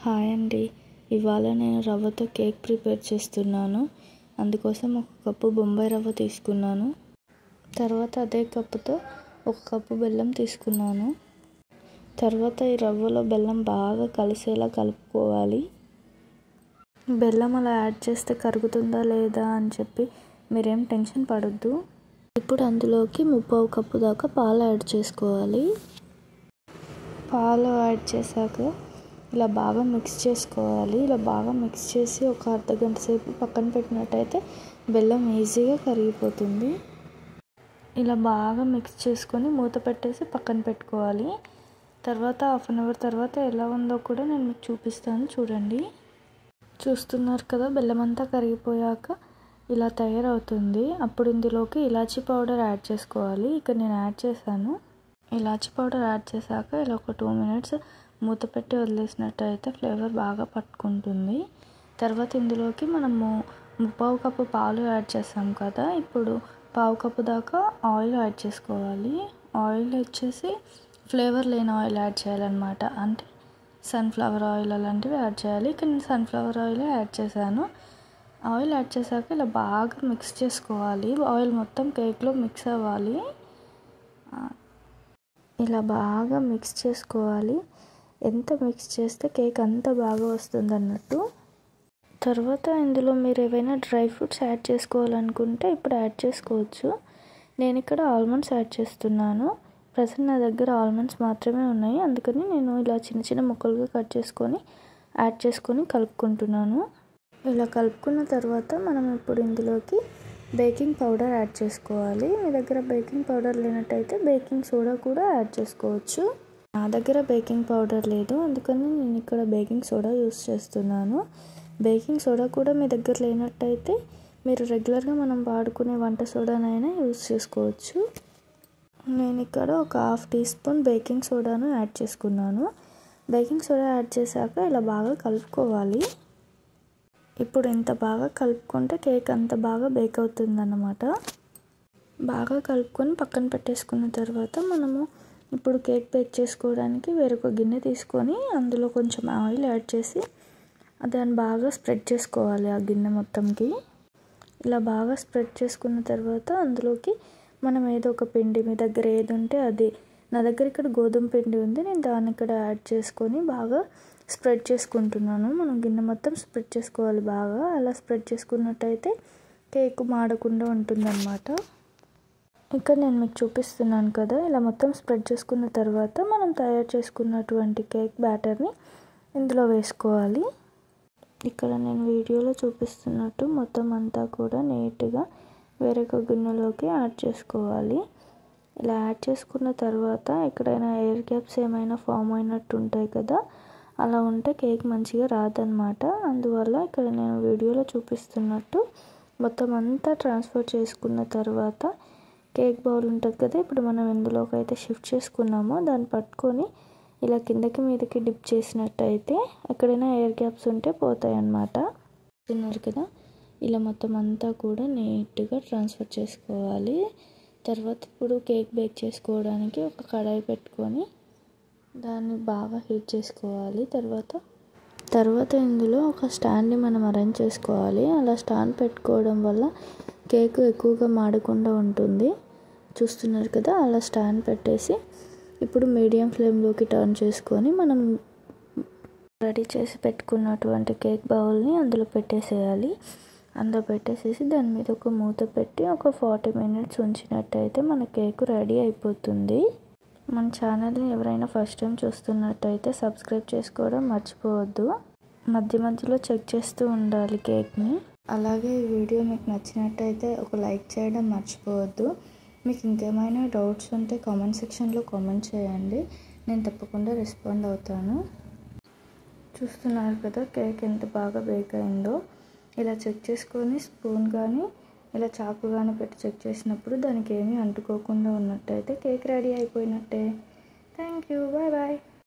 Hi అండి. ఇవాళ నేను రవ్వతో కేక్ ప్రిపేర్ చేస్తున్నాను. అందుకోసం ఒక కప్పు బొంబాయి రవ్వ తీసుకున్నాను. తర్వాత అదే కప్పుతో ఒక కప్పు బెల్లం తీసుకున్నాను. తర్వాత ఈ రవ్వలో బెల్లం బాగా కలిసేలా కలుపుకోవాలి. బెల్లం అలా యాడ్ చేస్తే కరుగుతుందా లేదా అని చెప్పి మీరేం టెన్షన్ పడొద్దు. ఇప్పుడు అందులోకి 3/4 కప్పు దాకా పాలు యాడ్ చేసుకోవాలి. పాలు యాడ్ చేశాక ఇలా బాగా మిక్స్ చేసుకోవాలి. ఇలా బాగా మిక్స్ చేసి ఒక అర్ధగంట సేపు పక్కన పెట్టినట్టయితే బెల్లం ఈజీగా కరిగిపోతుంది. ఇలా బాగా మిక్స్ చేసుకొని మూత పెట్టేసి పక్కన పెట్టుకోవాలి. తర్వాత 1/2 అవర్ తర్వాత ఎలా ఉందో కూడా నేను మీకు చూపిస్తాను, చూడండి. చూస్తున్నారు కదా, బెల్లం అంతా కరిగిపోయాక ఇలా తయారవుతుంది. అప్పుడు ఇందులోకి ఇలాచీ పౌడర్ యాడ్ చేసుకోవాలి. ఇక్కడ నేను యాడ్ చేశాను. ఇలాచీ పౌడర్ యాడ్ చేశాక ఇలా ఒక 2 మినిట్స్ మూత పెట్టి వదిలేసినట్టయితే ఫ్లేవర్ బాగా పట్టుకుంటుంది. తర్వాత ఇందులోకి మనము 3/4 కప్పు పాలు యాడ్ చేసాం కదా, ఇప్పుడు 1/4 కప్పు దాకా ఆయిల్ యాడ్ చేసుకోవాలి. ఆయిల్ వచ్చేసి ఫ్లేవర్ లేని ఆయిల్ యాడ్ చేయాలన్నమాట. అంటే సన్ఫ్లవర్ ఆయిల్ అలాంటివి యాడ్ చేయాలి. ఇక్కడ నేను సన్ఫ్లవర్ ఆయిల్ యాడ్ చేశాను. ఆయిల్ యాడ్ చేశాక ఇలా బాగా మిక్స్ చేసుకోవాలి. ఆయిల్ మొత్తం కేక్లో మిక్స్ అవ్వాలి. ఇలా బాగా మిక్స్ చేసుకోవాలి. ఎంత మిక్స్ చేస్తే కేక్ అంత బాగా వస్తుంది అన్నట్టు. తర్వాత ఇందులో మీరు ఏవైనా డ్రై ఫ్రూట్స్ యాడ్ చేసుకోవాలనుకుంటే ఇప్పుడు యాడ్ చేసుకోవచ్చు. నేను ఇక్కడ ఆల్మండ్స్ యాడ్ చేస్తున్నాను. ప్రజెంట్ నా దగ్గర ఆల్మండ్స్ మాత్రమే ఉన్నాయి. అందుకని నేను ఇలా చిన్న చిన్న ముక్కలుగా కట్ చేసుకొని యాడ్ చేసుకొని కలుపుకుంటున్నాను. ఇలా కలుపుకున్న తర్వాత మనం ఇప్పుడు ఇందులోకి బేకింగ్ పౌడర్ యాడ్ చేసుకోవాలి. మీ దగ్గర బేకింగ్ పౌడర్ లేనట్టయితే బేకింగ్ సోడా కూడా యాడ్ చేసుకోవచ్చు. నా దగ్గర బేకింగ్ పౌడర్ లేదు, అందుకని నేను ఇక్కడ బేకింగ్ సోడా యూస్ చేస్తున్నాను. బేకింగ్ సోడా కూడా మీ దగ్గర లేనట్టయితే మీరు రెగ్యులర్గా మనం వాడుకునే వంట సోడానైనా యూస్ చేసుకోవచ్చు. నేను ఇక్కడ ఒక 1/2 టీ స్పూన్ బేకింగ్ సోడాను యాడ్ చేసుకున్నాను. బేకింగ్ సోడా యాడ్ చేశాక ఇలా బాగా కలుపుకోవాలి. ఇప్పుడు ఇంత బాగా కలుపుకుంటే కేక్ అంత బాగా బేక్ అవుతుందన్నమాట. బాగా కలుపుకొని పక్కన పెట్టేసుకున్న తర్వాత మనము ఇప్పుడు కేక్ బేక్ చేసుకోవడానికి వేరొక గిన్నె తీసుకొని అందులో కొంచెం ఆయిల్ యాడ్ చేసి దాన్ని బాగా స్ప్రెడ్ చేసుకోవాలి ఆ గిన్నె మొత్తంకి. ఇలా బాగా స్ప్రెడ్ చేసుకున్న తర్వాత అందులోకి మనం ఏదో ఒక పిండి, మీ దగ్గర ఏది ఉంటే అది, నా దగ్గర ఇక్కడ గోధుమ పిండి ఉంది, నేను దాన్ని ఇక్కడ యాడ్ చేసుకొని బాగా స్ప్రెడ్ చేసుకుంటున్నాను. మనం గిన్నె మొత్తం స్ప్రెడ్ చేసుకోవాలి బాగా. అలా స్ప్రెడ్ చేసుకున్నట్టయితే కేక్ మాడకుండా ఉంటుందన్నమాట. ఇక్కడ నేను మీకు చూపిస్తున్నాను కదా, ఇలా మొత్తం స్ప్రెడ్ చేసుకున్న తర్వాత మనం తయారు చేసుకున్నటువంటి కేక్ బ్యాటర్ని ఇందులో వేసుకోవాలి. ఇక్కడ నేను వీడియోలో చూపిస్తున్నట్టు మొత్తం అంతా కూడా నీట్గా వేరొక గిన్నెలోకి యాడ్ చేసుకోవాలి. ఇలా యాడ్ చేసుకున్న తర్వాత ఎక్కడైనా ఎయిర్ గ్యాప్స్ ఏమైనా ఫామ్ అయినట్టు ఉంటాయి కదా, అలా ఉంటే కేక్ మంచిగా రాదనమాట. అందువల్ల ఇక్కడ నేను వీడియోలో చూపిస్తున్నట్టు మొత్తం అంతా ట్రాన్స్ఫర్ చేసుకున్న తర్వాత కేక్ బౌల్ ఉంటుంది కదా, ఇప్పుడు మనం ఎందులోకి అయితే షిఫ్ట్ చేసుకున్నామో దాన్ని పట్టుకొని ఇలా కిందకి మీదకి డిప్ చేసినట్టయితే ఎక్కడైనా ఎయిర్ గ్యాప్స్ ఉంటే పోతాయి అన్నమాట. చూస్తున్నారు కదా, ఇలా మొత్తం అంతా కూడా నీట్గా ట్రాన్స్ఫర్ చేసుకోవాలి. తర్వాత ఇప్పుడు కేక్ బేక్ చేసుకోవడానికి ఒక కడాయి పెట్టుకొని దాన్ని బాగా హీట్ చేసుకోవాలి. తర్వాత ఇందులో ఒక స్టాండ్ని మనం అరేంజ్ చేసుకోవాలి. అలా స్టాండ్ పెట్టుకోవడం వల్ల కేక్ ఎక్కువగా మాడకుండా ఉంటుంది. చూస్తున్నారు కదా, అలా స్టాండ్ పెట్టేసి ఇప్పుడు మీడియం ఫ్లేమ్లోకి టర్న్ చేసుకొని మనం రెడీ చేసి పెట్టుకున్నటువంటి కేక్ బౌల్ని అందులో పెట్టేసేయాలి. అందులో పెట్టేసేసి దాని మీద ఒక మూత పెట్టి ఒక 40 మినిట్స్ ఉంచినట్టయితే మన కేక్ రెడీ అయిపోతుంది. మన ఛానల్ని ఎవరైనా ఫస్ట్ టైం చూస్తున్నట్టయితే సబ్స్క్రైబ్ చేసుకోవడం మర్చిపోవద్దు. మధ్య మధ్యలో చెక్ చేస్తూ ఉండాలి కేక్ని. అలాగే ఈ వీడియో మీకు నచ్చినట్టయితే ఒక లైక్ చేయడం మర్చిపోవద్దు. మీకు ఇంకేమైనా డౌట్స్ ఉంటే కామెంట్ సెక్షన్లో కామెంట్ చేయండి, నేను తప్పకుండా రెస్పాండ్ అవుతాను. చూస్తున్నారు కదా కేక్ ఎంత బాగా బేక్ అయిందో. ఇలా చెక్ చేసుకొని స్పూన్ కానీ ఇలా చాకు కానీ పెట్టి చెక్ చేసినప్పుడు దానికి ఏమీ అంటుకోకుండా ఉన్నట్టయితే కేక్ రెడీ అయిపోయినట్టే. Thank you, bye bye.